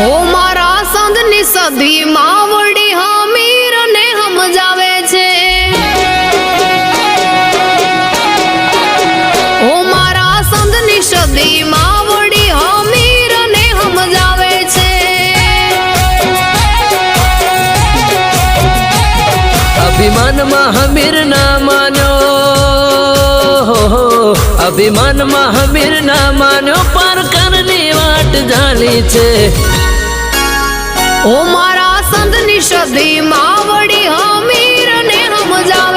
ઓ મારા સંતની સદી માવડી હમીર ને સમજાવે છે। ઓ મારા સંતની સદી માવડી હમીર ને સમજાવે છે। અભિમાન માં હમીર ના માન્યો, અભિમાન માં હમીર ના માન્યો, પારકરની વાટ જાણી છે। ઓ મારા સંતની સદી માવડી હમીર ને સમજાવે